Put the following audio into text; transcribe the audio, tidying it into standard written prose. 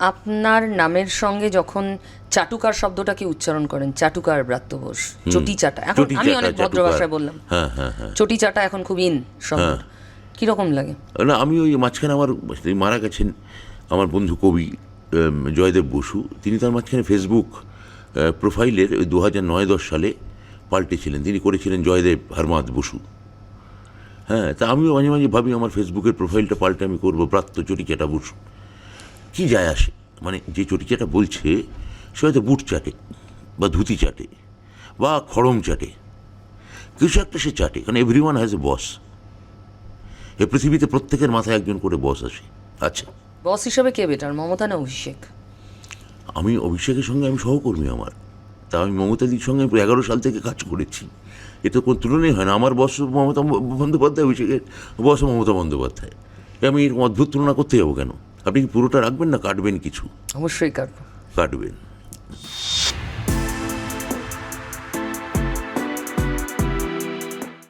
আপনার নামের সঙ্গে যখন চাটুকার শব্দটাকে উচ্চারণ করেন, চাটুকার ব্রাত্য ঘোষ, চটি চাটা, এখন চটি আমি চাটা, অনেক ভদ্র চাটুকার। ভাষায় বললাম, হ্যাঁ হ্যাঁ হ্যাঁ। চটি চাটা এখন খুব ইন শব্দ, কিরকম লাগে? না, আমি ওই মাঝখানে আমার তিনি মারা গেছেন আমার বন্ধু কবি জয়দেব বসু, তিনি তার মাঝখানে ফেসবুক প্রোফাইলের ওই 2009-10 সালে পাল্টেছিলেন, তিনি করেছিলেন জয়দেব হারমাদ বসু। হ্যাঁ, তা আমিও মাঝে মাঝে ভাবি আমার ফেসবুকের প্রোফাইলটা পাল্টে আমি করবো ব্রাত্য চটিচাটা বসু। কী যায় আসে, মানে যে চটিচাটা বলছে সে হয়তো বুট চাটে বা ধুতি চাটে বা খড়ম চাটে, কিছু একটা সে চাটে, কারণ এভরিওয়ান হ্যাজ এ বস। এ পৃথিবীতে প্রত্যেকের মাথায় একজন করে বস আছে। আচ্ছা, বস হিসেবে কে বেটার, মমতা না অভিষেক? আমি অভিষেকের সঙ্গে আমি সহকর্মী, আমার তা আমি মমতাদির সঙ্গে 11 সাল থেকে কাজ করেছি, এ তো কোনো তুলনাই হয় না। আমার বস মমতা বন্দ্যোপাধ্যায়, অভিষেকের বস মমতা বন্দ্যোপাধ্যায়, আমি এরকম অদ্ভুত তুলনা করতে যাবো কেন? আপনি কি পুরোটা রাখবেন না কাটবেন কিছু? অবশ্যই কাটবো। কাটবেন।